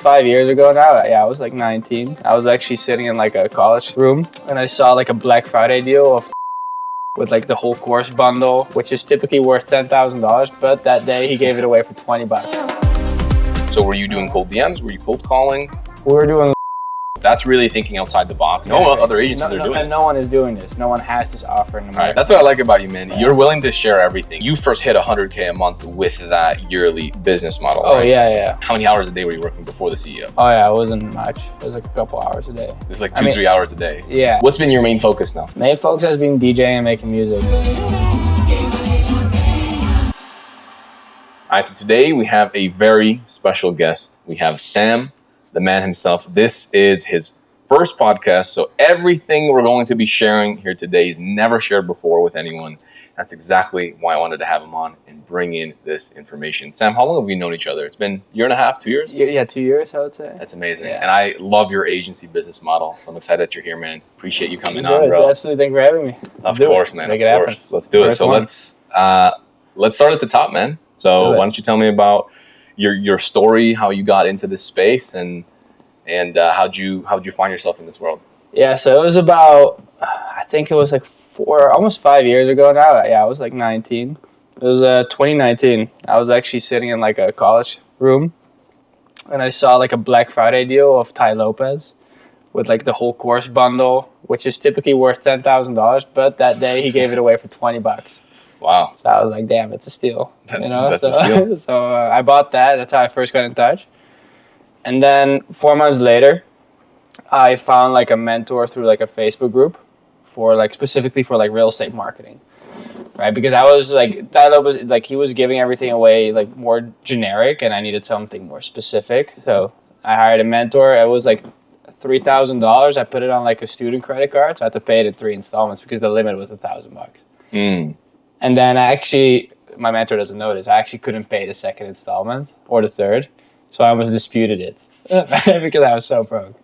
5 years ago now, yeah, I was like 19. I was actually sitting in like a college room and I saw like a Black Friday deal of with like the whole course bundle, which is typically worth $10,000, but that day he gave it away for 20 bucks. So were you doing cold DMs? Were you cold calling? We were doing. That's really thinking outside the box. No other agencies are doing this. No one is doing this. No one has this offer in America. All right, that's what I like about you, man. Yeah. You're willing to share everything. You first hit 100K a month with that yearly business model. Oh, right? Yeah. How many hours a day were you working before the CEO? Oh, yeah, it wasn't much. It was like a couple hours a day. It was like 3 hours a day. Yeah. What's been your main focus now? Main focus has been DJing and making music. All right, so today we have a very special guest. We have Sam, the man himself. This is his first podcast, so everything we're going to be sharing here today is never shared before with anyone. That's exactly why I wanted to have him on and bring in this information. Sam, how long have we known each other? It's been a year and a half, 2 years? Yeah, 2 years, I would say. That's amazing. Yeah. And I love your agency business model. So I'm excited that you're here, man. Appreciate you coming on, bro. Absolutely. Thank you for having me. Of course, man. Of course. Let's do it. So let's start at the top, man. So why don't you tell me about your story, how you got into this space, and how'd you find yourself in this world? Yeah, so it was about, I think it was like almost 5 years ago now. Yeah, I was like 19. It was 2019. I was actually sitting in like a college room and I saw like a Black Friday deal of Ty Lopez with like the whole course bundle, which is typically worth $10,000, but that day he gave it away for 20 bucks. Wow. So I was like, damn, it's a steal. That's a steal. So I bought that. That's how I first got in touch. And then 4 months later, I found like a mentor through like a Facebook group for like specifically for like real estate marketing, right? Because I was like, Tyler was like, he was giving everything away like more generic and I needed something more specific. So I hired a mentor. It was like $3,000. I put it on like a student credit card. So I had to pay it in 3 installments because the limit was $1,000. And then my mentor doesn't know this, I actually couldn't pay the second installment or the third. So I almost disputed it because I was so broke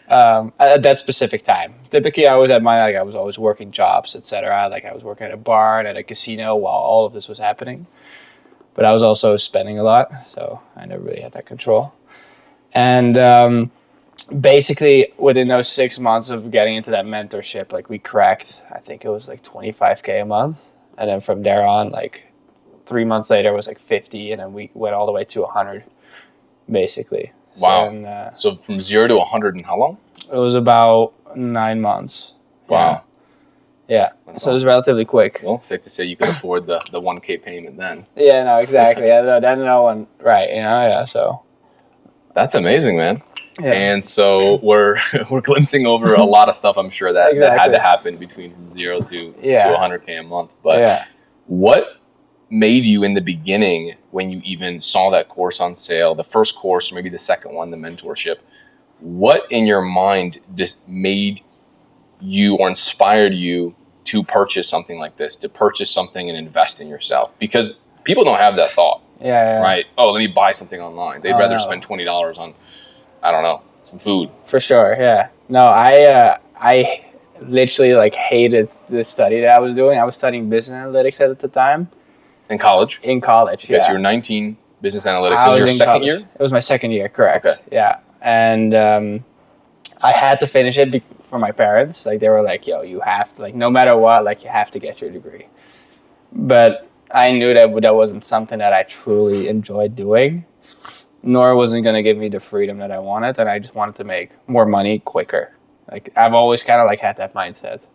at that specific time. Typically, I was I was always working jobs, etc. Like I was working at a bar and at a casino while all of this was happening. But I was also spending a lot, so I never really had that control. And basically, within those 6 months of getting into that mentorship, like we cracked, I think it was like 25K a month. And then from there on, like 3 months later, it was like 50, and then we went all the way to 100. Basically. Wow. So from 0 to 100 in how long? It was about 9 months. Wow. Yeah. So it was relatively quick. Well, safe to say you could afford the 1K payment then. Yeah, no, exactly. Then no one, right, yeah, so. That's amazing, man. Yeah. And so we're glimpsing over a lot of stuff, I'm sure, that had to happen between 0 to 100K a month. But what made you in the beginning, when you even saw that course on sale, the first course, or maybe the second one, the mentorship, what in your mind just made you or inspired you to purchase something like this, to purchase something and invest in yourself? Because people don't have that thought, right? Oh, let me buy something online. They'd rather spend $20 on, I don't know, some food. For sure, yeah. No, I literally like hated the study that I was doing. I was studying business analytics at the time. In college? In college, yes. So you were 19, business analytics. It was your second year? It was my second year, correct. Okay. Yeah. And I had to finish it for my parents. Like, they were like, yo, you have to, like, no matter what, like, you have to get your degree. But I knew that wasn't something that I truly enjoyed doing, nor wasn't going to give me the freedom that I wanted. And I just wanted to make more money quicker. Like, I've always kind of, like, had that mindset.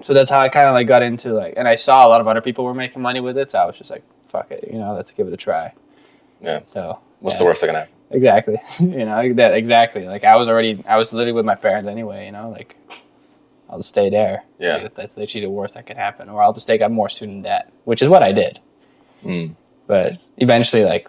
So that's how I kind of like got into like, and I saw a lot of other people were making money with it. So I was just like, fuck it, let's give it a try. Yeah. So what's the worst that can happen? Exactly. Exactly. Like I was living with my parents anyway, like I'll just stay there. Yeah. Like, that's literally the worst that can happen. Or I'll just take out more student debt, which is what I did. But eventually like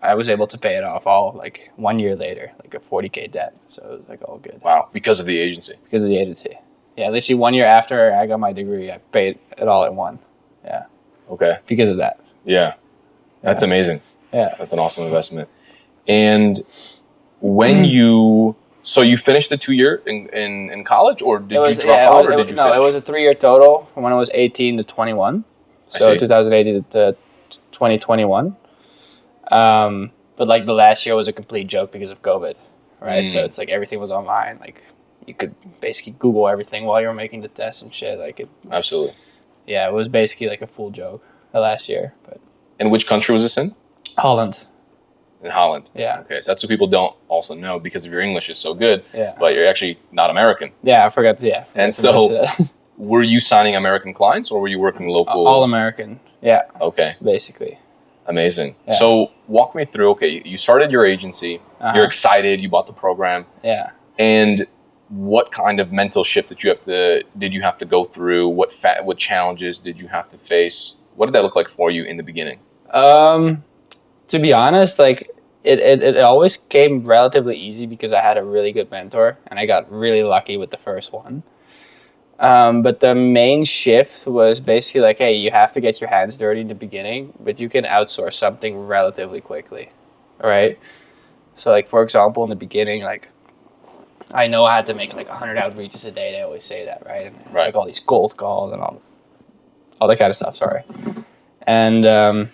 I was able to pay it off all like 1 year later, like a 40K debt. So it was like all good. Wow. Because of the agency. Because of the agency. Yeah, literally 1 year after I got my degree, I paid it all in one. Yeah. Okay. Because of that. Yeah. That's amazing. Yeah. That's an awesome investment. And when you finished the 2 year in college, or did you drop out, or did you finish? No, it was a 3 year total from when I was 18 to 21. So 2018 to 2021. But like the last year was a complete joke because of COVID, right? So it's like everything was online. Like you could basically Google everything while you were making the tests and shit. Like it. Absolutely. Yeah, it was basically like a full joke the last year. But. And which country was this in? Holland. In Holland. Yeah. Okay, so that's what people don't also know because of your English is so good. Yeah. But you're actually not American. Yeah, I forgot. Yeah. And so, were you signing American clients or were you working local? All American. Yeah. Okay. Basically. Amazing. Yeah. So walk me through. Okay, you started your agency. You're excited. You bought the program. Yeah. And what kind of mental shift did you have to go through? What challenges did you have to face? What did that look like for you in the beginning? To be honest, like it always came relatively easy because I had a really good mentor and I got really lucky with the first one. But the main shift was basically like, hey, you have to get your hands dirty in the beginning, but you can outsource something relatively quickly. All right. So like, for example, in the beginning, like I know I had to make like 100 outreaches a day. They always say that, right? And like all these cold calls and all that kind of stuff. Sorry. And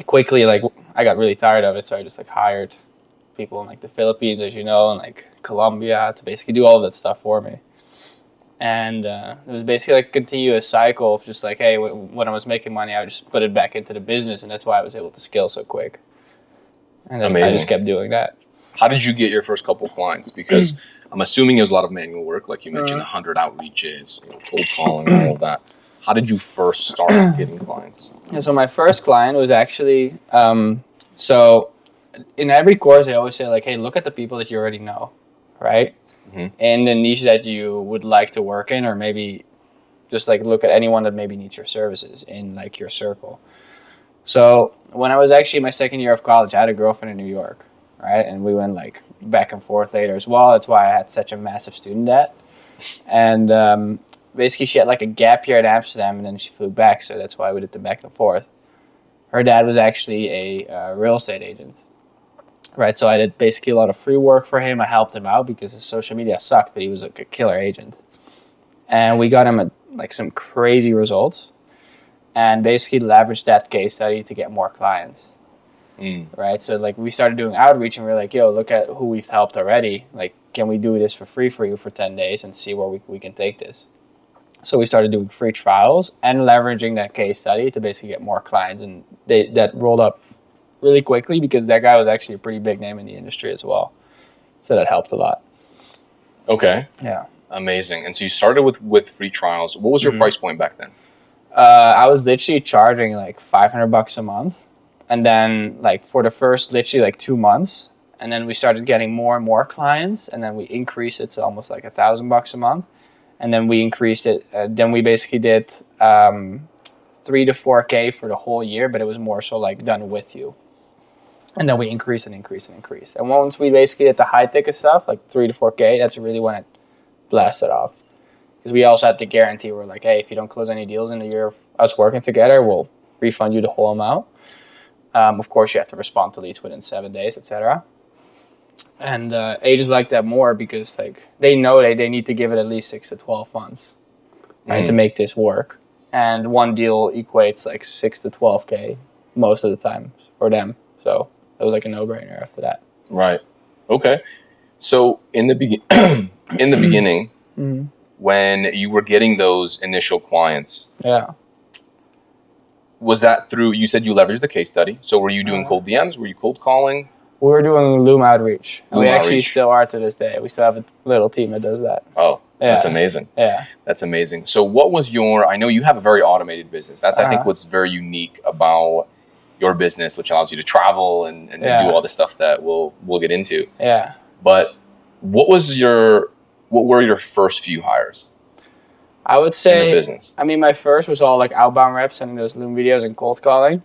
quickly, like I got really tired of it, so I just like hired people in like the Philippines, as you know, and like Colombia to basically do all of that stuff for me. And it was basically like a continuous cycle of just like, hey, when I was making money, I would just put it back into the business, and that's why I was able to scale so quick. And I just kept doing that. How did you get your first couple of clients? Because I'm assuming it was a lot of manual work, like you mentioned, 100 outreaches, cold calling, all of that. How did you first start getting clients? Yeah, so my first client was actually, so in every course, they always say like, hey, look at the people that you already know, right? And the niche that you would like to work in, or maybe just like look at anyone that maybe needs your services in like your circle. So when I was actually in my second year of college, I had a girlfriend in New York, right? And we went like back and forth later as well. That's why I had such a massive student debt. And basically she had like a gap year in Amsterdam and then she flew back. So that's why we did the back and forth. Her dad was actually a real estate agent. Right, so I did basically a lot of free work for him. I helped him out because his social media sucked, but he was like a killer agent. And we got him like some crazy results and basically leveraged that case study to get more clients. Right, so like we started doing outreach and we were like, yo, look at who we've helped already. Like, can we do this for free for you for 10 days and see where we can take this? So we started doing free trials and leveraging that case study to basically get more clients. And that rolled up really quickly because that guy was actually a pretty big name in the industry as well. So that helped a lot. Okay. Yeah. Amazing. And so you started with free trials. What was your price point back then? I was literally charging like $500 a month. And then like for the first literally like 2 months. And then we started getting more and more clients. And then we increased it to almost like $1,000 a month. And then we increased it. Then we basically did 3 to 4K for the whole year. But it was more so like done with you. And then we increase and increase and increase. And once we basically did the high ticket stuff, like 3 to 4K, that's really when it blasted off. Because we also had the guarantee, we're like, hey, if you don't close any deals in a year of us working together, we'll refund you the whole amount. Of course, you have to respond to leads within 7 days, etc. And agents like that more because like they know they need to give it at least 6 to 12 months, right, to make this work. And one deal equates like 6 to 12K most of the time for them. So it was like a no-brainer after that. Right. Okay. So in the beginning, when you were getting those initial clients, was that through? You said you leveraged the case study. So were you doing cold DMs? Were you cold calling? We were doing Loom outreach. And we actually still are to this day. We still have a little team that does that. Oh, that's amazing. Yeah, that's amazing. So what was your? I know you have a very automated business. That's I think what's very unique about your business, which allows you to travel and do all the stuff that we'll get into. Yeah. But what were your first few hires? I would say, in the business? I mean, my first was all like outbound reps, sending those Loom videos and cold calling.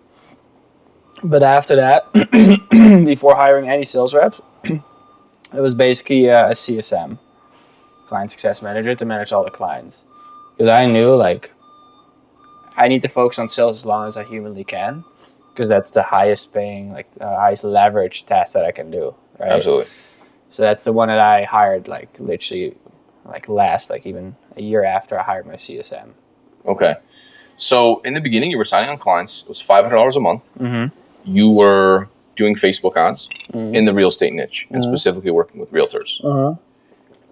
But after that, before hiring any sales reps, it was basically a CSM, client success manager, to manage all the clients. Because I knew like I need to focus on sales as long as I humanly can. Because that's the highest paying, like highest leverage task that I can do, right? Absolutely. So that's the one that I hired, like literally, like last, like even a year after I hired my CSM. Okay. So in the beginning, you were signing on clients. It was $500 a month. You were doing Facebook ads in the real estate niche and specifically working with realtors.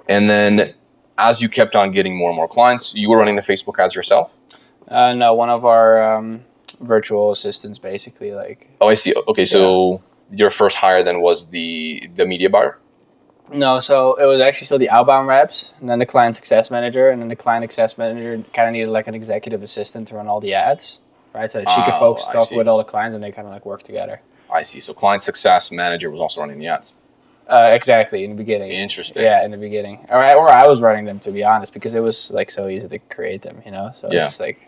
And then as you kept on getting more and more clients, you were running the Facebook ads yourself? No, one of our virtual assistants basically. Oh, I see. Okay, so your first hire then was the media buyer? No, so it was actually still the outbound reps, and then the client success manager, and then the client success manager kind of needed like an executive assistant to run all the ads, right? So that she could focus talk with all the clients, and they kind of like work together. I see. So client success manager was also running the ads. Exactly, in the beginning. Interesting. Yeah, in the beginning. Or I was running them, to be honest, because it was like so easy to create them, you know? So it's just like,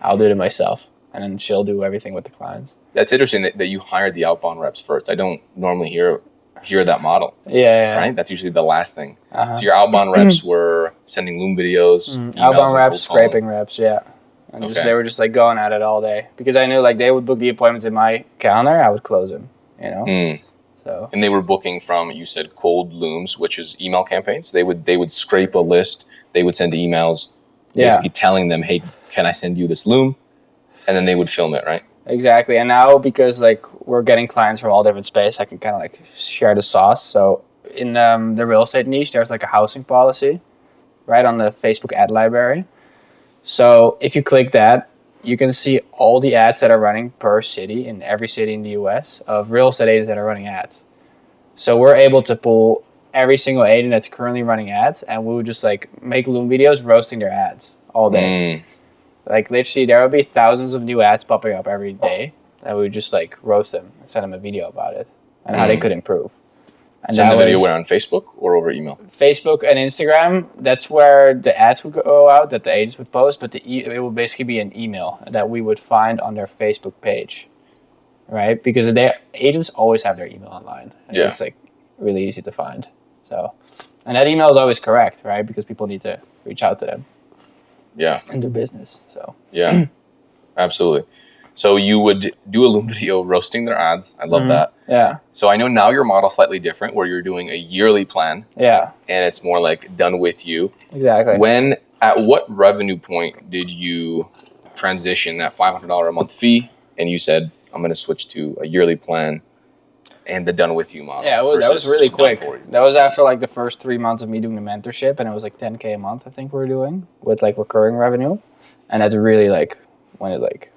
I'll do it myself, and then she'll do everything with the clients. That's interesting that you hired the outbound reps first. I don't normally hear that model. Yeah. Right? That's usually the last thing. So your outbound reps were sending Loom videos, outbound reps, scraping reps, and they were just like going at it all day, because I knew like they would book the appointments in my calendar, I would close them, you know? So. And they were booking from, you said, cold Looms, which is email campaigns. They would scrape a list. They would send emails, basically telling them, "Hey, can I send you this Loom?" And then they would film it, right? Exactly. And now, because like we're getting clients from all different space, I can kind of like share the sauce. So in the real estate niche, there's like a housing policy, right, on the Facebook ad library. So if you click that, you can see all the ads that are running per city in every city in the US of real estate agents that are running ads. So we're able to pull every single agent that's currently running ads, and we would just like make Loom videos roasting their ads all day. Like literally there would be thousands of new ads popping up every day, and we would just like roast them and send them a video about it and how they could improve. And send the video where, on Facebook or over email? Facebook and Instagram. That's where the ads would go out that the agents would post, but it would basically be an email that we would find on their Facebook page, right? Because agents always have their email online. And it's like really easy to find. So, and that email is always correct, right? Because people need to reach out to them. Yeah. And do business. So. Yeah, absolutely. So you would do a Loom video roasting their ads. I love that. Yeah. So I know now your model is slightly different, where you're doing a yearly plan. Yeah. And it's more like done with you. Exactly. At what revenue point did you transition that $500 a month fee and you said, I'm going to switch to a yearly plan and the done with you model? Yeah, that was really quick. That was after like the first 3 months of me doing the mentorship, and it was like $10K a month, I think we were doing with like recurring revenue. And that's really like when it like,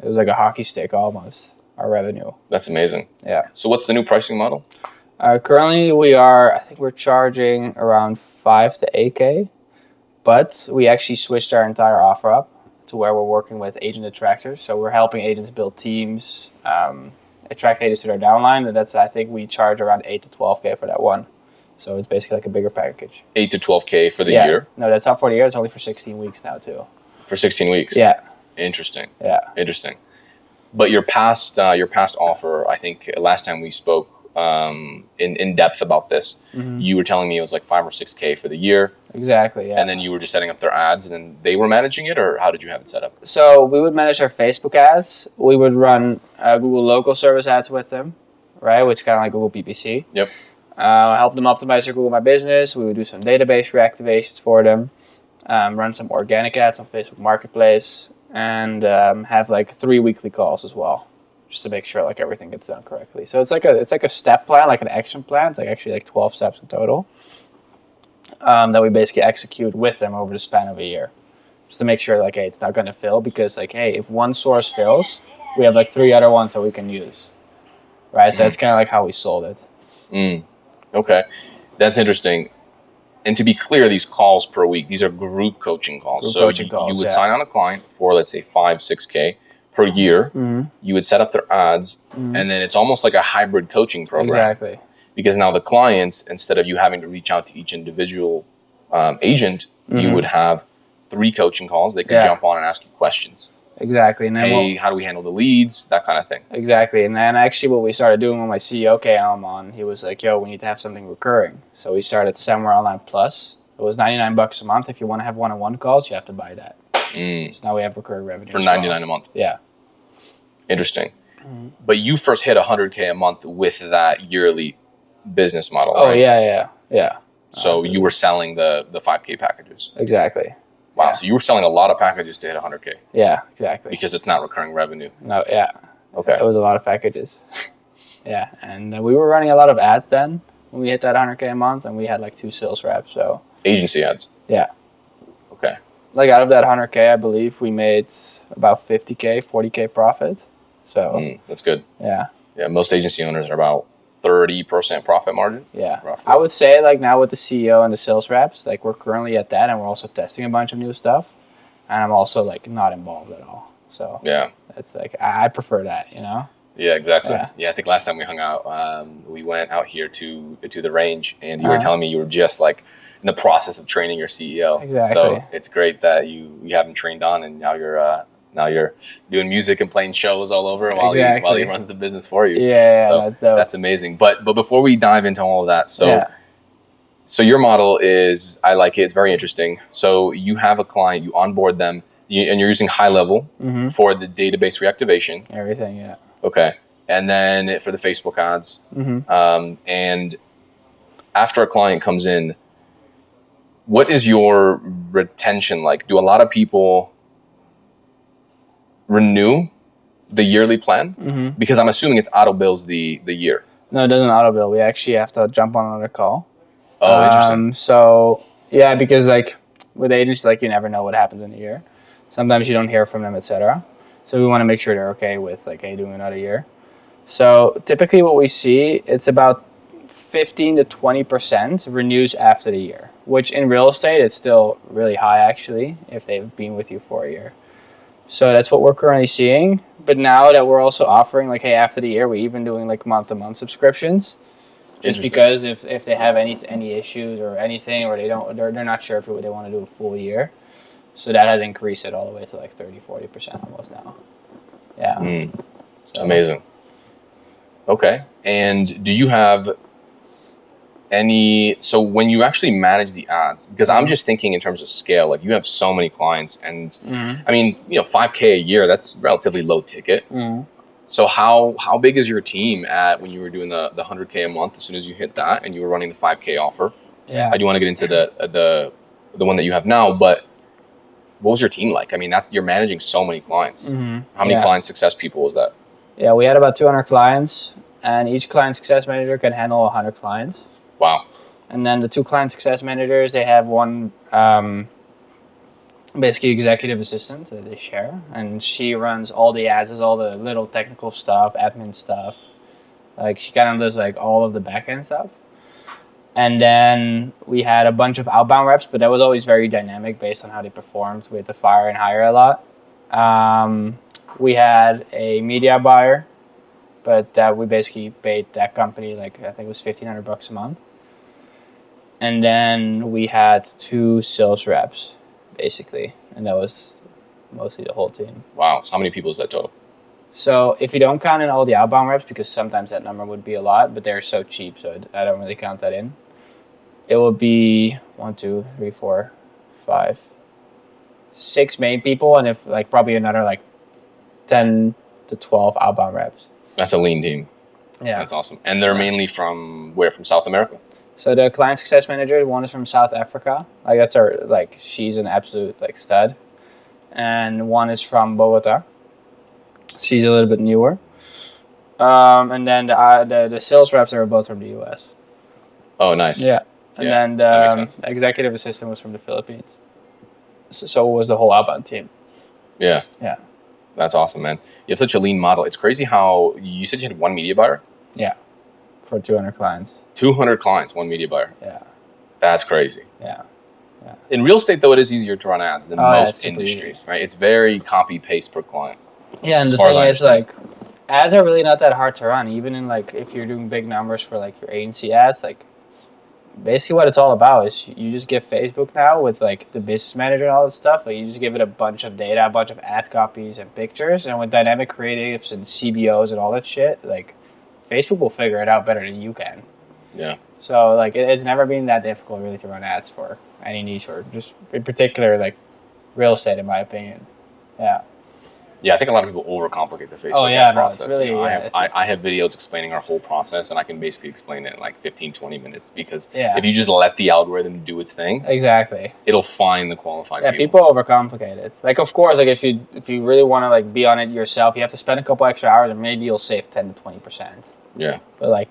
it was like a hockey stick almost, our revenue. That's amazing. Yeah. So what's the new pricing model? Currently I think we're charging around 5 to 8K, but we actually switched our entire offer up to where we're working with agent attractors. So we're helping agents build teams, attract agents to their downline, and I think we charge around 8 to 12K for that one. So it's basically like a bigger package. 8 to 12K for the year? No, that's not for the year. It's only for 16 weeks now too. For 16 weeks? Yeah. Interesting. Yeah. Interesting. But your past offer, I think last time we spoke in depth about this, you were telling me it was like 5 or 6K for the year. Exactly, yeah. And then you were just setting up their ads, and then they were managing it, or how did you have it set up? So we would manage our Facebook ads. We would run Google local service ads with them, right? Which is kind of like Google PPC. Yep. Help them optimize their Google My Business. We would do some database reactivations for them, run some organic ads on Facebook Marketplace, and have like 3 weekly calls as well, just to make sure like everything gets done correctly. So it's like a step plan, like an action plan. It's like actually like 12 steps in total that we basically execute with them over the span of a year, just to make sure like, hey, it's not going to fail, because like, hey, if one source fails, we have like 3 other ones that we can use, right? So that's kind of like how we sold it. Okay, that's interesting. And to be clear, these calls per week, these are group coaching calls. You would sign on a client for, let's say, 5, 6K per year. You would set up their ads, and then it's almost like a hybrid coaching program. Exactly. Because now the clients, instead of you having to reach out to each individual agent, you would have 3 coaching calls. They could jump on and ask you questions. Exactly. And then hey, how do we handle the leads? That kind of thing. Exactly. And then actually what we started doing when my CEO came on, he was like, yo, we need to have something recurring. So we started Somewhere Online Plus. It was $99 a month. If you want to have one-on-one calls, you have to buy that. So now we have recurring revenue. For $99 a month. Yeah. Interesting. But you first hit 100K a month with that yearly business model, right? Oh, yeah. So you were selling the 5K packages. Exactly. Wow, so you were selling a lot of packages to hit 100K. Yeah, exactly. Because it's not recurring revenue. No, yeah. Okay. It was a lot of packages. Yeah, and we were running a lot of ads then when we hit that 100K a month, and we had like 2 sales reps. So agency ads. Yeah. Okay. Like out of that 100K, I believe we made about 50K, 40K profit. So that's good. Yeah. Yeah, most agency owners are about 30% profit margin. Yeah. Roughly. I would say like now with the CEO and the sales reps, like we're currently at that, and we're also testing a bunch of new stuff, and I'm also like not involved at all. So yeah, it's like I prefer that, you know. Yeah, exactly. Yeah, I think last time we hung out, we went out here to the range, and you were telling me you were just like in the process of training your CEO. Exactly. So it's great that you have him trained on, and now you're doing music and playing shows all over while he runs the business for you. Yeah, so that's amazing. But before we dive into all of that, so your model is, I like it. It's very interesting. So you have a client, you onboard them, and you're using GoHighLevel for the database reactivation. Everything, yeah. Okay. And then for the Facebook ads. And after a client comes in, what is your retention like? Do a lot of people renew the yearly plan? Because I'm assuming it's auto bills the year. No, it doesn't auto bill. We actually have to jump on another call. Oh, interesting. So yeah, because like with agents, like you never know what happens in a year. Sometimes you don't hear from them, etc. So we want to make sure they're okay with like, hey, doing another year. So typically what we see, it's about 15 to 20% renews after the year, which in real estate, it's still really high actually, if they've been with you for a year. So that's what we're currently seeing. But now that we're also offering like, hey, after the year, we're even doing like month-to-month subscriptions. Just because if they have any issues or anything, or they're not sure if they want to do a full year. So that has increased it all the way to like 30-40% almost now. Yeah. So. Amazing. Okay. And do you have so when you actually manage the ads, because I'm just thinking in terms of scale, like you have so many clients, and I mean, $5K a year, that's relatively low ticket. So how big is your team at when you were doing the 100K a month, as soon as you hit that and you were running the 5K offer? Yeah. I do want to get into the one that you have now, but what was your team like? I mean, you're managing so many clients. How many client success people was that? Yeah, we had about 200 clients, and each client success manager can handle 100 clients. Wow. And then the 2 client success managers, they have one basically executive assistant that they share, and she runs all the ads, all the little technical stuff, admin stuff. Like she kind of does like all of the back end stuff. And then we had a bunch of outbound reps, but that was always very dynamic based on how they performed. We had to fire and hire a lot. We had a media buyer, but that we basically paid that company like I think it was $1,500 a month. And then we had 2 sales reps, basically, and that was mostly the whole team. Wow, so how many people is that total? So if you don't count in all the outbound reps, because sometimes that number would be a lot, but they're so cheap, so I don't really count that in. It would be 1, 2, 3, 4, 5, 6 main people, and if like probably another like 10 to 12 outbound reps. That's a lean team. Yeah, that's awesome. And they're mainly from where? From South America? So the client success manager, one is from South Africa. Like that's she's an absolute like stud, and one is from Bogota. She's a little bit newer. And then the sales reps are both from the U.S. Oh, nice. Yeah. And then the executive assistant was from the Philippines. So was the whole outbound team. Yeah. Yeah. That's awesome, man. You have such a lean model. It's crazy how you said you had 1 media buyer? Yeah. For 200 clients. 200 clients, 1 media buyer. Yeah. That's crazy. Yeah. In real estate, though, it is easier to run ads than most industries, right? It's very copy-paste per client. Yeah, and the thing is, like, ads are really not that hard to run. Even in, like, if you're doing big numbers for, like, your agency ads, like, basically what it's all about is you just give Facebook now with, like, the business manager and all this stuff. Like, you just give it a bunch of data, a bunch of ad copies and pictures. And with dynamic creatives and CBOs and all that shit, like, Facebook will figure it out better than you can. Yeah. So, like, it's never been that difficult, really, to run ads for any niche or just in particular, like, real estate, in my opinion. Yeah. Yeah, I think a lot of people overcomplicate the Facebook ad process. It's really, I have videos explaining our whole process, and I can basically explain it in like 15, 20 minutes because if you just let the algorithm do its thing, it'll find the qualified people. Yeah, people overcomplicate it. Like, of course, like if you really want to like be on it yourself, you have to spend a couple extra hours, and maybe you'll save 10 to 20%. Yeah. But like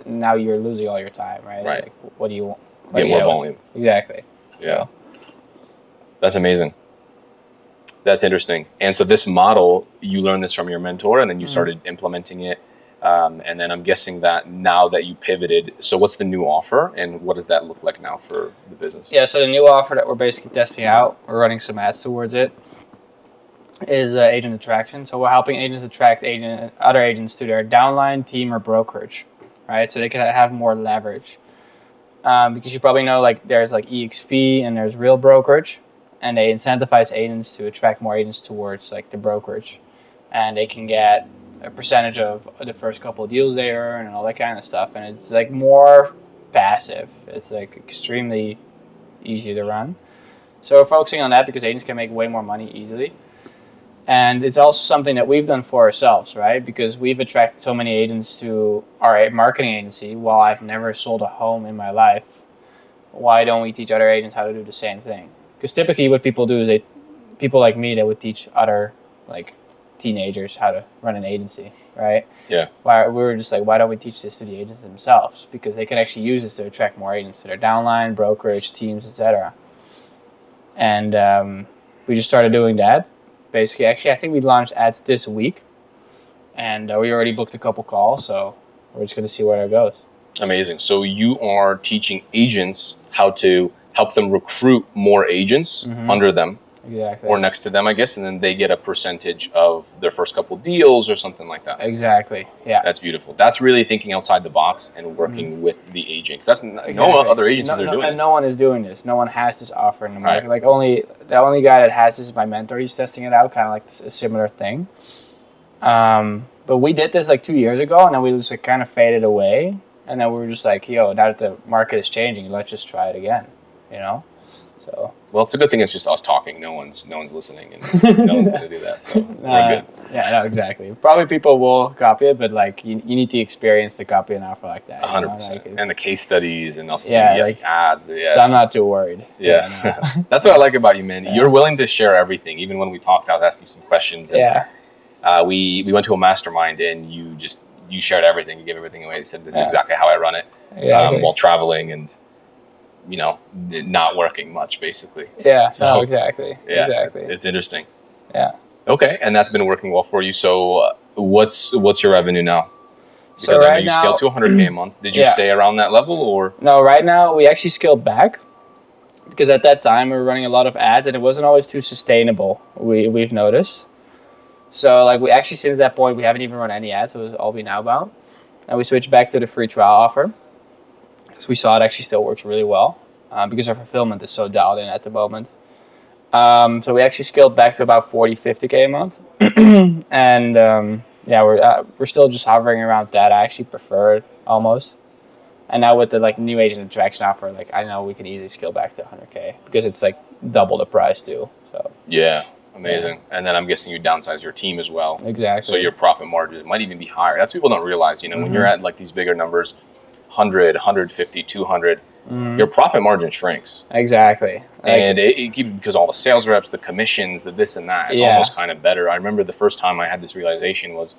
now you're losing all your time, right? It's like, what do you want? Get more volume. Exactly. Yeah. That's amazing. That's interesting. And so this model, you learned this from your mentor, and then you started implementing it. And then I'm guessing that now that you pivoted, so what's the new offer, and what does that look like now for the business? Yeah, so the new offer that we're basically testing out, we're running some ads towards it, is agent attraction. So we're helping agents attract other agents to their downline, team, or brokerage, right? So they can have more leverage. Because you probably know, like, there's like EXP and there's real brokerage, and they incentivize agents to attract more agents towards like the brokerage, and they can get a percentage of the first couple of deals they earn and all that kind of stuff. And it's like more passive. It's like extremely easy to run. So we're focusing on that because agents can make way more money easily. And it's also something that we've done for ourselves, right? Because we've attracted so many agents to our marketing agency. While I've never sold a home in my life, why don't we teach other agents how to do the same thing? Because typically what people do is people like me that would teach other like teenagers how to run an agency, right? Yeah. We were just like, why don't we teach this to the agents themselves? Because they can actually use this to attract more agents to their downline, brokerage, teams, etc. And we just started doing that. Basically, actually, I think we launched ads this week, and we already booked a couple calls, so we're just going to see where it goes. Amazing. So you are teaching agents how to help them recruit more agents under them. Exactly. Or next to them, I guess, and then they get a percentage of their first couple deals or something like that. Exactly. Yeah. That's beautiful. That's really thinking outside the box and working with the agent. Because that's no other agencies are doing this. And no one is doing this. No one has this offer in the market. Right. Like the only guy that has this is my mentor. He's testing it out, kind of like a similar thing. But we did this like 2 years ago, and then we just like kind of faded away. And then we were just like, yo, now that the market is changing, let's just try it again. You know. So. Well, it's a good thing it's just us talking. No one's listening, and no one's going to do that. So we're good. Yeah, no, exactly. Probably people will copy it, but like you need the experience to copy an offer like that. 100%. And the case studies and also like ads. Yeah, so I'm not too worried. Yeah. That's what I like about you, man. Yeah. You're willing to share everything. Even when we talked, I was asking you some questions. And, we went to a mastermind, and you shared everything. You gave everything away. You said, this is exactly how I run it while traveling and, not working much, basically. Yeah, so, exactly. Yeah, exactly. It's interesting. Yeah. Okay, and that's been working well for you. So what's your revenue now? Because so I know you scaled to 100K a month. Did you stay around that level, or? No, right now we actually scaled back because at that time we were running a lot of ads and it wasn't always too sustainable, we've noticed. So like we actually, since that point, we haven't even run any ads. It was all been outbound. And we switched back to the free trial offer because we saw it actually still works really well because our fulfillment is so dialed in at the moment. So we actually scaled back to about 40, 50K a month. And we're still just hovering around that. I actually prefer it almost. And now with the like new agent attraction offer, like I know we can easily scale back to 100K because it's like double the price too. So yeah, amazing. Yeah. And then I'm guessing you downsize your team as well. Exactly. So your profit margin might even be higher. That's what people don't realize. When you're at like these bigger numbers, 100, 150, 200, your profit margin shrinks. Exactly. And because all the sales reps, the commissions, the this and that, it's almost kind of better. I remember the first time I had this realization was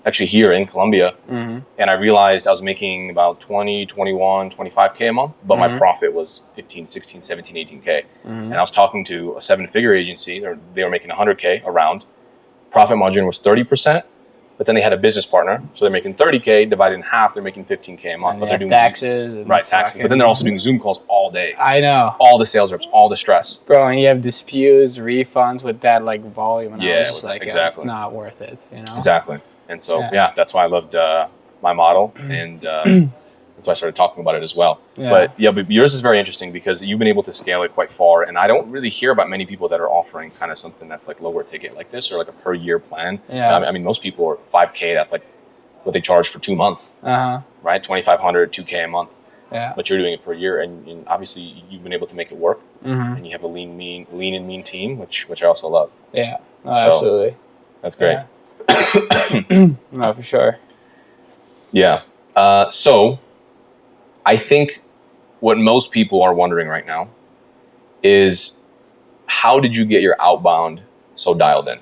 actually here in Colombia. And I realized I was making about 20, 21, 25K a month, but my profit was 15, 16, 17, 18K. And I was talking to a 7-figure agency. They were making 100K around. Profit margin was 30%. But then they had a business partner, so they're making 30K divided in half. They're making 15K a month. But they're doing taxes, taxes. But then they're also doing Zoom calls all day. I know. All the sales reps, all the stress, bro. And you have disputes, refunds with that like volume, and I was just like, exactly. It's not worth it. Exactly. And so that's why I loved my model, and that's why I started talking about it as well. But yours is very interesting because you've been able to scale it quite far, and I don't really hear about many people that are offering kind of something that's like lower ticket like this or like a per year plan. I mean, most people are 5K. That's like what they charge for 2 months, right? 2,500, 2K a month. Yeah. But you're doing it per year, and obviously you've been able to make it work, and you have a lean and mean team, which I also love. Yeah, absolutely. That's great. No, for sure. Yeah. So I think what most people are wondering right now is, how did you get your outbound so dialed in?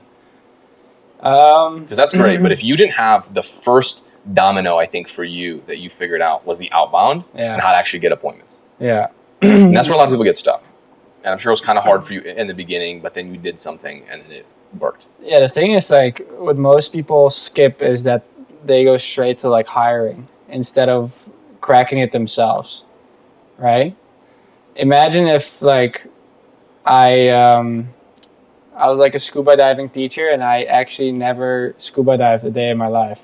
Because that's great. But if you didn't have the first domino, I think, for you that you figured out was the outbound and how to actually get appointments. Yeah. And that's where a lot of people get stuck. And I'm sure it was kind of hard for you in the beginning, but then you did something and it worked. Yeah, the thing is, like, what most people skip is that they go straight to, like, hiring instead of cracking it themselves, right? Imagine if, like, I was like a scuba diving teacher and I actually never scuba dived a day in my life.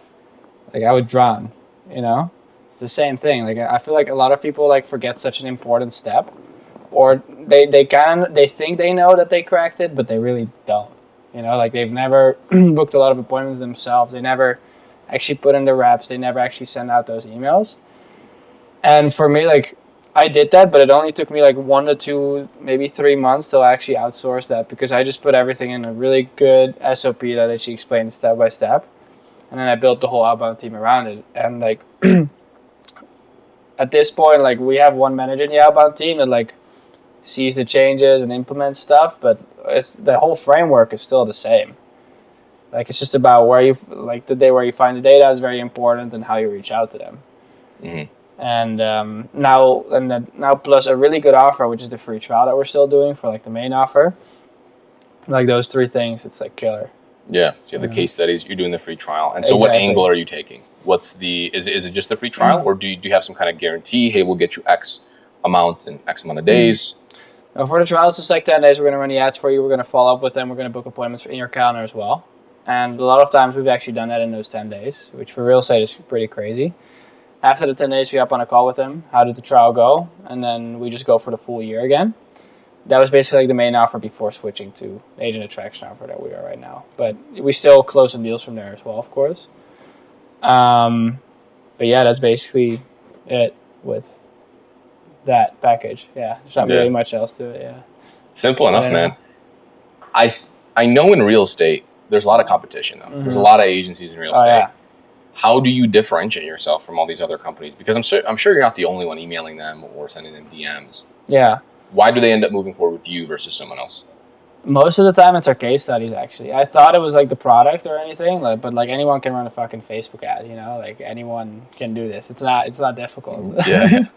Like, I would drown, you know? It's the same thing. Like, I feel like a lot of people, like, forget such an important step, or they think they know that they cracked it, but they really don't. You know, like, they've never booked a lot of appointments themselves. They never actually put in the reps. They never actually send out those emails. And for me, like, I did that, but it only took me like 1 to 2, maybe 3 months to actually outsource that, because I just put everything in a really good SOP that actually explained step by step. And then I built the whole outbound team around it. And like, at this point, like, we have one manager in the outbound team that like sees the changes and implements stuff, but it's the whole framework is still the same. Like, it's just about where you, like, the day where you find the data is very important and how you reach out to them. Mm-hmm. And now plus a really good offer, which is the free trial that we're still doing for like the main offer. Like, those 3 things, it's like killer. Yeah, so you have the case studies, you're doing the free trial. And so what angle are you taking? What's the, is it just the free trial, or do you have some kind of guarantee? Hey, we'll get you X amount in X amount of days. For the trial, it's just like 10 days. We're going to run the ads for you. We're going to follow up with them. We're going to book appointments in your calendar as well. And a lot of times we've actually done that in those 10 days, which for real estate is pretty crazy. After the 10 days, we hop on a call with them. How did the trial go? And then we just go for the full year again. That was basically like the main offer before switching to agent attraction offer that we are right now. But we still close some deals from there as well, of course. But yeah, that's basically it with that package. Yeah, there's not really much else to it. Yeah, simple enough, man. I know in real estate there's a lot of competition though. Mm-hmm. There's a lot of agencies in real estate. Yeah. How do you differentiate yourself from all these other companies? Because I'm sure you're not the only one emailing them or sending them DMs. Yeah. Why do they end up moving forward with you versus someone else? Most of the time, it's our case studies, actually. I thought it was, like, the product or anything, like, but, like, anyone can run a fucking Facebook ad, you know? Like, anyone can do this. It's not difficult. Yeah.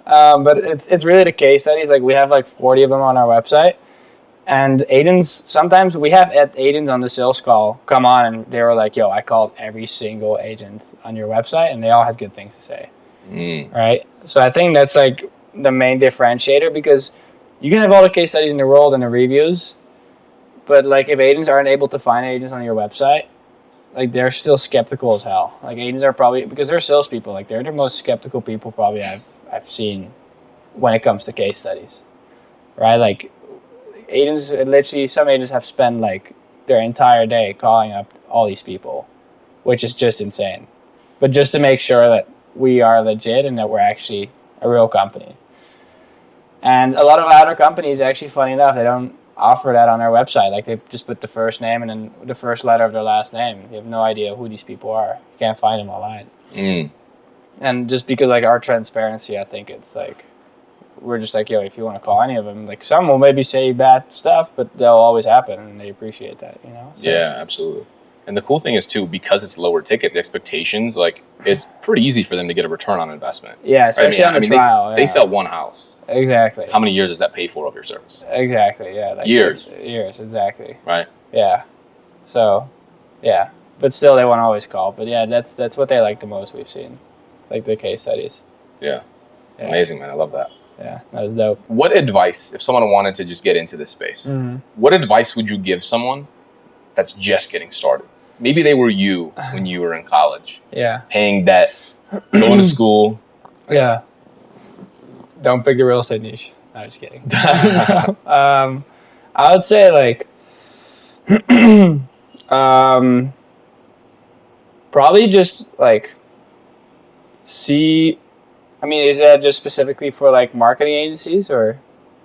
But it's really the case studies. Like, we have, like, 40 of them on our website. And agents, sometimes we have agents on the sales call come on, and they were like, yo, I called every single agent on your website, and they all had good things to say. Right? So I think that's, like, the main differentiator, because you can have all the case studies in the world and the reviews, but like, if agents aren't able to find agents on your website, like, they're still skeptical as hell. Like, agents are probably, because they're salespeople, like, they're the most skeptical people probably I've seen when it comes to case studies, right? Like, agents, literally, some agents have spent like their entire day calling up all these people, which is just insane. But just to make sure that we are legit and that we're actually a real company. And a lot of other companies, actually, funny enough, they don't offer that on their website. Like, they just put the first name and then the first letter of their last name. You have no idea who these people are. You can't find them online. And just because, like, our transparency, I think it's like, we're just like, yo, if you want to call any of them, like, some will maybe say bad stuff, but they'll always happen, and they appreciate that, you know? So. Yeah, absolutely. And the cool thing is, too, because it's lower ticket, the expectations, like, it's pretty easy for them to get a return on investment. Yeah, especially on the trial. They sell one house. Exactly. How many years does that pay for of your service? Exactly, yeah. Like, years, exactly. Right. Yeah. So, yeah. But still, they won't always call. But, yeah, that's what they like the most we've seen. It's like the case studies. Yeah. Amazing, man. I love that. Yeah, that was dope. What advice, if someone wanted to just get into this space, what advice would you give someone that's just getting started? Maybe they were you when you were in college. Yeah. Paying debt, going to school. Yeah. Don't pick the real estate niche. No, I'm just kidding. I would say, like, probably just, like, see... I mean, is that just specifically for, like, marketing agencies, or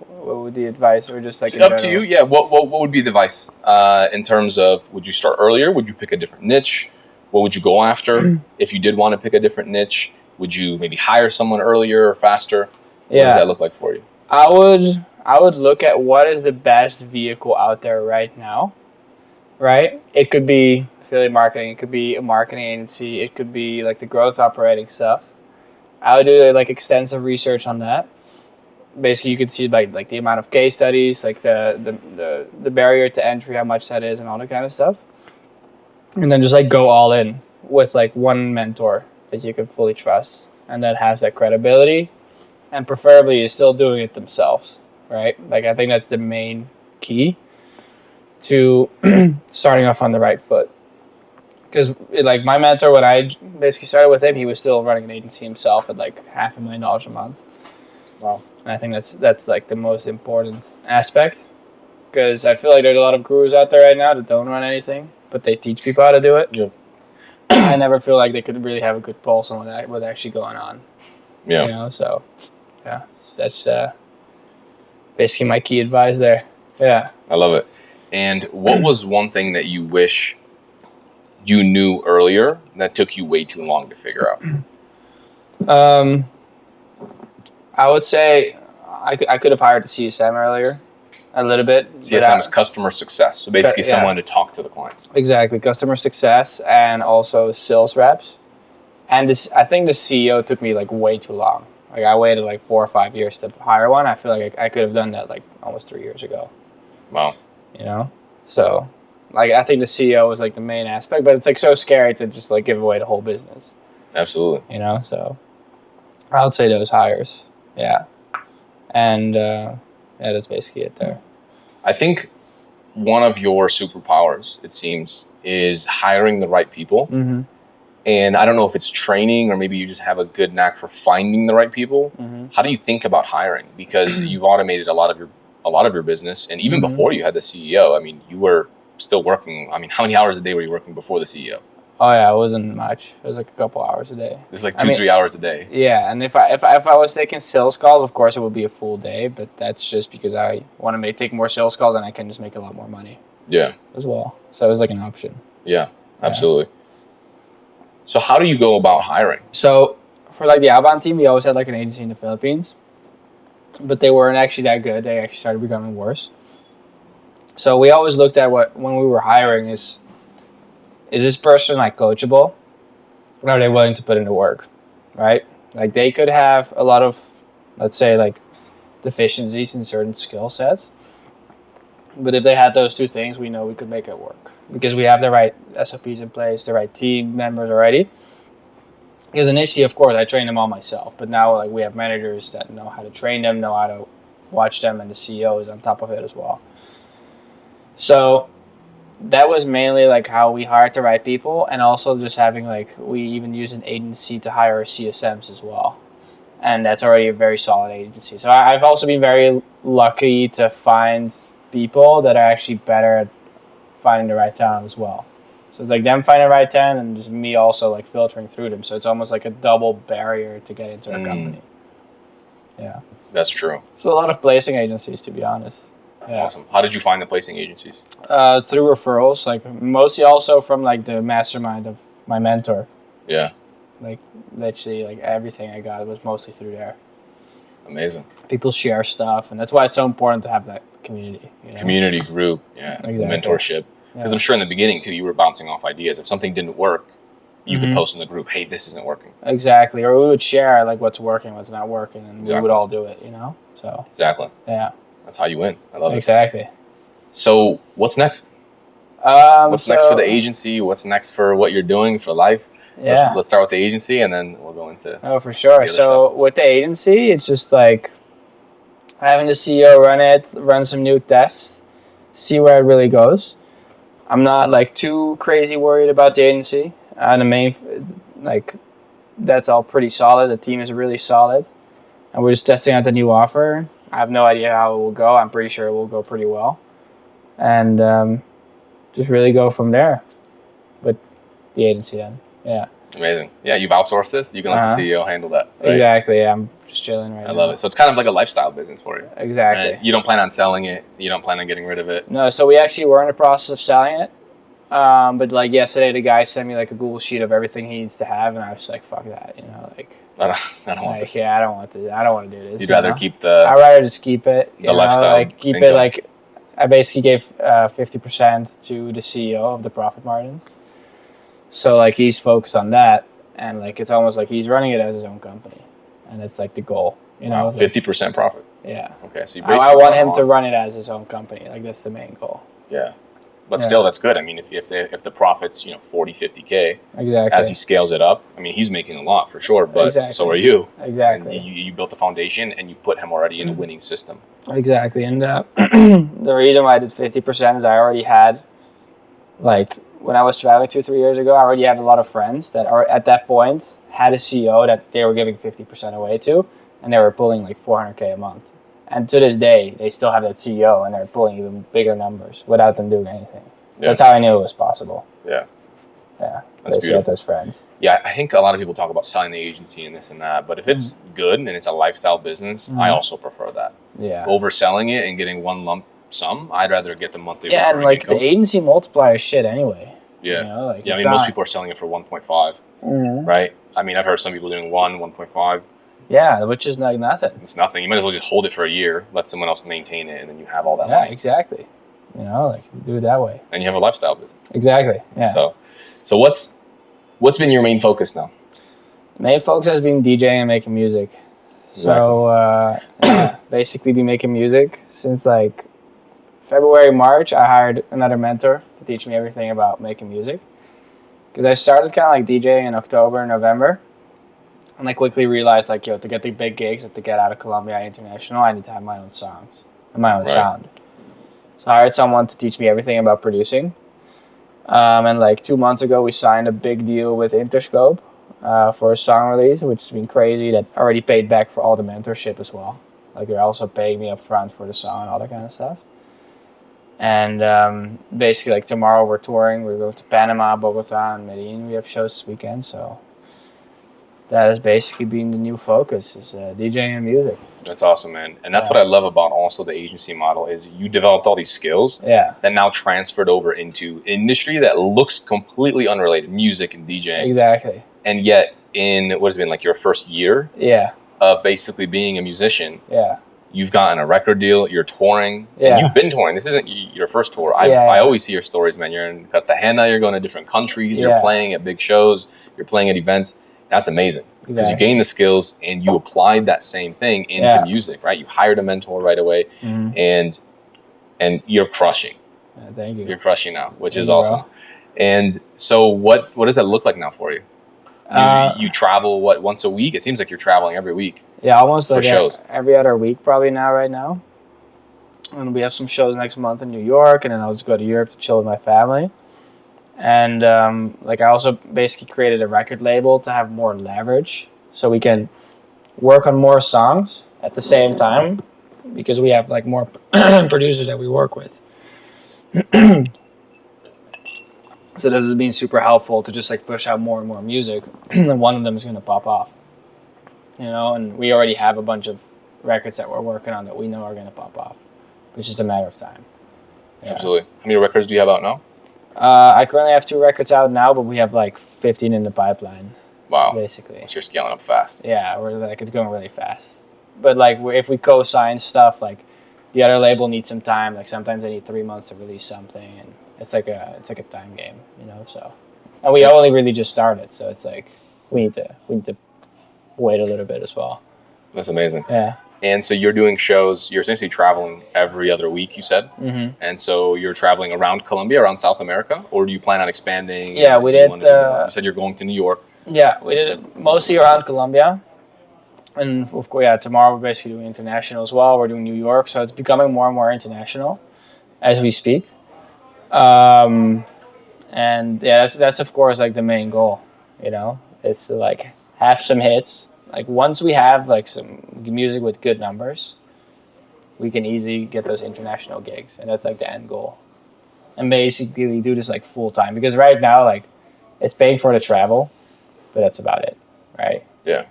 what would the advice, or just, like, in up general? To you? Yeah. What would be the advice in terms of, would you start earlier? Would you pick a different niche? What would you go after? If you did want to pick a different niche, would you maybe hire someone earlier or faster? What does that look like for you? I would look at what is the best vehicle out there right now, right? It could be affiliate marketing. It could be a marketing agency. It could be like the growth operating stuff. I would do like extensive research on that. Basically, you could see like the amount of case studies, like the barrier to entry, how much that is, and all that kind of stuff. And then just like go all in with like one mentor that you can fully trust and that has that credibility, and preferably is still doing it themselves, right? Like I think that's the main key to starting off on the right foot. Because like my mentor, when I basically started with him, he was still running an agency himself at like $500,000 a month. Wow. And I think that's like the most important aspect, because I feel like there's a lot of gurus out there right now that don't run anything, but they teach people how to do it. Yeah. I never feel like they could really have a good pulse on what's actually going on. Yeah. You know, so yeah, that's basically my key advice there. Yeah. I love it. And what was one thing that you wish you knew earlier that took you way too long to figure out? I would say I could have hired the CSM earlier a little bit. CSM is customer success. So basically someone to talk to the clients. Exactly. Customer success and also sales reps. And I think the CEO took me like way too long. Like I waited like 4 or 5 years to hire one. I feel like I could have done that like almost 3 years ago. Wow. You know? So like I think the CEO was like the main aspect, but it's like so scary to just like give away the whole business. Absolutely. You know, so I would say those hires. Yeah. And that's basically it there. I think one of your superpowers, it seems, is hiring the right people. Mm-hmm. And I don't know if it's training or maybe you just have a good knack for finding the right people. Mm-hmm. How do you think about hiring? Because you've automated a lot of your business, and even before you had the CEO, I mean, you were still working. I mean, how many hours a day were you working before the CEO? Oh yeah, it wasn't much. It was like a couple hours a day. It was like 2-3 hours a day. Yeah, and if I was taking sales calls, of course it would be a full day, but that's just because I want to take more sales calls and I can just make a lot more money. Yeah. As well. So it was like an option. Yeah, absolutely. Yeah. So how do you go about hiring? So for like the outbound team, we always had like an agency in the Philippines, but they weren't actually that good. They actually started becoming worse. So we always looked at when we were hiring is this person like coachable? Or are they willing to put in the work, right? Like they could have a lot of, let's say like deficiencies in certain skill sets. But if they had those two things, we know we could make it work because we have the right SOPs in place, the right team members already. Because initially, of course, I trained them all myself, but now like we have managers that know how to train them, know how to watch them, and the CEO is on top of it as well. So that was mainly like how we hired the right people, and also just having like we even use an agency to hire our CSMs as well, and that's already a very solid agency. So I've also been very lucky to find people that are actually better at finding the right talent as well. So it's like them finding the right talent and just me also like filtering through them. So it's almost like a double barrier to get into a company. Yeah, that's true. So a lot of placing agencies, to be honest. Yeah. Awesome. How did you find the placing agencies? Through referrals, like mostly also from like the mastermind of my mentor. Yeah. Like literally, like everything I got was mostly through there. Amazing. People share stuff, and that's why it's so important to have that community. You know? Community group, yeah, exactly. Mentorship. Because I'm sure in the beginning too, you were bouncing off ideas. If something didn't work, you could post in the group, "Hey, this isn't working." Exactly, or we would share like what's working, what's not working, and we would all do it. You know, so exactly. Yeah. That's how you win. I love it. Exactly. So what's next? What's next for the agency? What's next for what you're doing for life? Yeah. Let's start with the agency and then we'll go into for sure. So with the agency, it's just like having the CEO run some new tests, see where it really goes. I'm not like too crazy worried about the agency. The main, like, that's all pretty solid. The team is really solid. And we're just testing out the new offer. I have no idea how it will go. I'm pretty sure it will go pretty well. And just really go from there with the agency then. Yeah. Amazing. Yeah, you've outsourced this. You can let the CEO handle that. Right? Exactly. Yeah, I'm just chilling right now. I love it. So it's kind of like a lifestyle business for you. Exactly. Right? You don't plan on selling it. You don't plan on getting rid of it. No, so we actually were in the process of selling it. But like yesterday, the guy sent me like a Google sheet of everything he needs to have, and I was like, "Fuck that," you know, like. I don't want this. Yeah, I don't want to do this. You'd rather keep the. I'd rather just keep it. The lifestyle. Like keep it like. I basically gave 50% to the CEO of the profit margin, So like he's focused on that, and like it's almost like he's running it as his own company, and it's like the goal, you know. 50% profit. Yeah. Okay, so I want him to run it as his own company. Like that's the main goal. Yeah. But still, that's good. I mean, if the profit's 40, 50K, exactly, as he scales it up, I mean, he's making a lot for sure. But so are you. Exactly. And you built the foundation, and you put him already in a winning system. Exactly. And the reason why I did 50% is I already had, like, when I was traveling 2-3 years ago, I already had a lot of friends that are at that point had a CEO that they were giving 50% away to, and they were pulling like 400K a month. And to this day, they still have that CEO, and they're pulling even bigger numbers without them doing anything. Yeah. That's how I knew it was possible. Yeah. Yeah. That's beautiful. Those friends. Yeah, I think a lot of people talk about selling the agency and this and that, but if it's good and it's a lifestyle business, I also prefer that. Yeah. Overselling it and getting one lump sum, I'd rather get the monthly. Yeah, and like the agency multiplier is shit anyway. Yeah. I mean, most people are selling it for 1.5, right? I mean, I've heard some people doing 1.5. Yeah, which is like nothing. It's nothing. You might as well just hold it for a year, let someone else maintain it, and then you have all that money. Yeah, exactly. Like do it that way. And you have a lifestyle business. Exactly. Yeah. So what's been your main focus now? Main focus has been DJing and making music. Exactly. So basically been making music since like February, March. I hired another mentor to teach me everything about making music. Because I started kind of like DJing in October, November. And I quickly realized, like, to get the big gigs and to get out of Colombia International, I need to have my own songs and my own sound. So I hired someone to teach me everything about producing. And like 2 months ago, we signed a big deal with Interscope for a song release, which has been crazy. That already paid back for all the mentorship as well. Like they're also paying me up front for the song and all that kind of stuff. And basically, like tomorrow we're touring. We're going to Panama, Bogota, and Medellin. We have shows this weekend, so that has basically been the new focus, is DJing and music. That's awesome, man. And that's what I love about also the agency model is you developed all these skills that now transferred over into industry that looks completely unrelated, music and DJing. Exactly. And yet in what has been like your first year of basically being a musician, you've gotten a record deal, you're touring, and you've been touring. This isn't your first tour. I always see your stories, man. You're in Cartagena, you're going to different countries, you're playing at big shows, you're playing at events. That's amazing because you gained the skills and you applied that same thing into music, right? You hired a mentor right away, and you're crushing. Thank you. You're crushing now, which is awesome. Bro. And so, what does that look like now for you? You travel once a week? It seems like you're traveling every week. Yeah, almost like shows. Every other week, probably now. Right now, and we have some shows next month in New York, and then I'll just go to Europe to chill with my family. And like I also basically created a record label to have more leverage, so we can work on more songs at the same time, because we have like more producers that we work with. So this has been super helpful to just like push out more and more music, and one of them is going to pop off. And we already have a bunch of records that we're working on that we know are going to pop off. It's just a matter of time. Yeah. Absolutely. How many records do you have out now? I currently have 2 records out now, but we have like 15 in the pipeline. Wow. Basically. So you're scaling up fast. Yeah, it's going really fast. But like if we co-sign stuff, like the other label needs some time. Like sometimes they need 3 months to release something, and it's like a time game, So, and we only really just started, so it's like we need to wait a little bit as well. That's amazing. Yeah. And so you're doing shows, you're essentially traveling every other week, you said? Mm-hmm. And so you're traveling around Colombia, around South America, or do you plan on expanding? Yeah, we did. You said you're going to New York. Yeah, we did it mostly around Colombia. And of course, tomorrow we're basically doing international as well. We're doing New York, so it's becoming more and more international as we speak. And yeah, that's of course like the main goal, It's to like have some hits. Like once we have like some music with good numbers, we can easily get those international gigs, and that's like the end goal. And basically do this like full time, because right now like it's paying for the travel, but that's about it, right? Yeah.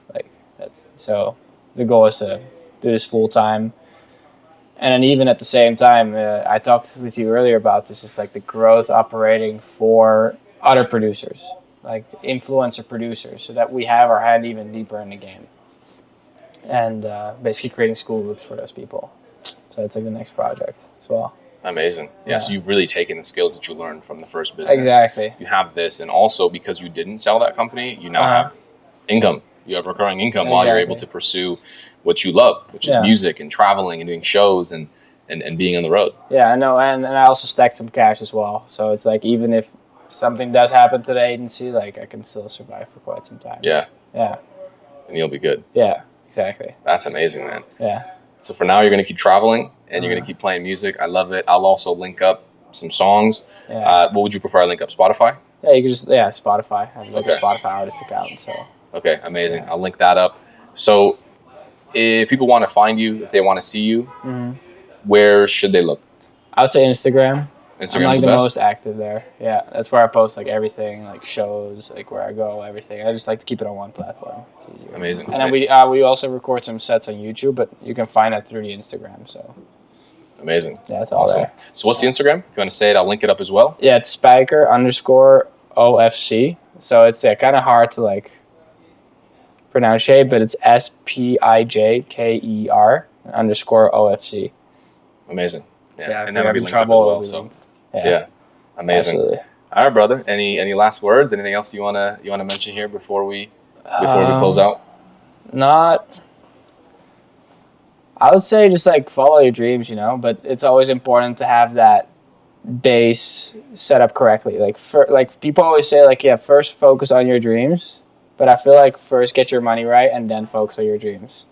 So the goal is to do this full time, and then even at the same time, I talked with you earlier about this, just like the growth operating for other producers. Like influencer producers, so that we have our hand even deeper in the game, and basically creating school groups for those people. So that's like the next project as well. Amazing. Yeah, so you've really taken the skills that you learned from the first business. Exactly. You have this, and also because you didn't sell that company, you now have income. You have recurring income while you're able to pursue what you love, which is music and traveling and doing shows and being on the road. Yeah, I know, and I also stacked some cash as well. So it's like even if something does happen to the agency, like I can still survive for quite some time. Yeah. Yeah. And you'll be good. Yeah, exactly. That's amazing, man. Yeah. So for now, you're going to keep traveling and you're going to keep playing music. I love it. I'll also link up some songs. Yeah. What would you prefer? I link up Spotify? Yeah, you can just, Spotify. I have like a Spotify artist account, so. Okay, amazing. I'll link that up. So if people want to find you, if they want to see you, where should they look? I would say Instagram. Instagram's I'm like the best? most active there. Yeah, that's where I post like everything, like shows, like where I go, everything. I just like to keep it on one platform. It's easier. Amazing. And then we also record some sets on YouTube, but you can find that through the Instagram. So. Amazing. Yeah, that's all there. So what's the Instagram? If you want to say it, I'll link it up as well. Yeah, it's Spijker_OFC. So it's kind of hard to like pronounce it, but it's SPIJKER_OFC. Amazing. Yeah, and then we'll be linked up as well. So. Yeah, amazing. Absolutely. All right, brother. Any last words? Anything else you wanna mention here before we close out? I would say just like follow your dreams, but it's always important to have that base set up correctly. Like people always say, like, first focus on your dreams, but I feel like first get your money right and then focus on your dreams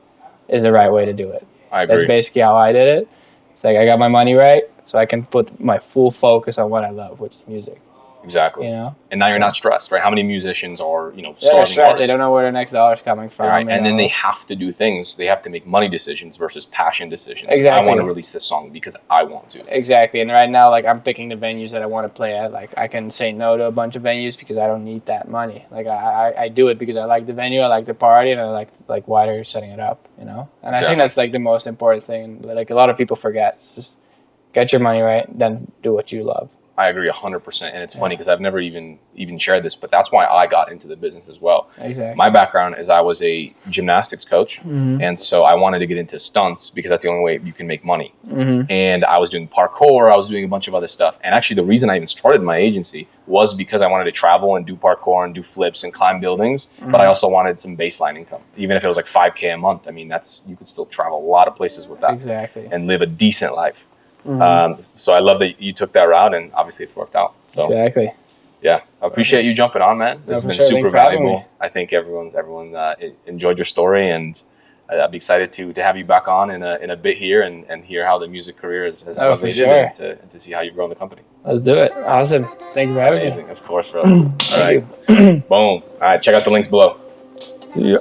is the right way to do it. I agree. That's basically how I did it. It's like I got my money right, so I can put my full focus on what I love, which is music. Exactly. And now you're not stressed, right? How many musicians are, starving artists? They don't know where their next dollar's coming from. Right. And then they have to do things. They have to make money decisions versus passion decisions. Exactly. I want to release this song because I want to. Exactly. And right now, like, I'm picking the venues that I want to play at. Like, I can say no to a bunch of venues because I don't need that money. Like, I do it because I like the venue, I like the party, and I like why they're setting it up, And I think that's, like, the most important thing. Like, a lot of people forget. It's just get your money right, then do what you love. I agree 100%. And it's funny because I've never even shared this, but that's why I got into the business as well. Exactly. My background is I was a gymnastics coach. And so I wanted to get into stunts because that's the only way you can make money. And I was doing parkour. I was doing a bunch of other stuff. And actually the reason I even started my agency was because I wanted to travel and do parkour and do flips and climb buildings. But I also wanted some baseline income. Even if it was like $5K a month. I mean, you could still travel a lot of places with that. Exactly. And live a decent life. So I love that you took that route, and obviously it's worked out. So exactly. Yeah, I appreciate you jumping on, man. This has been super valuable. I think everyone enjoyed your story, and I'd be excited to have you back on in a bit here and hear how the music career has elevated and to see how you've grown the company. Let's do it. Awesome. Thank you for having me. Amazing, of course, bro. All right. Boom. All right, check out the links below. Yeah.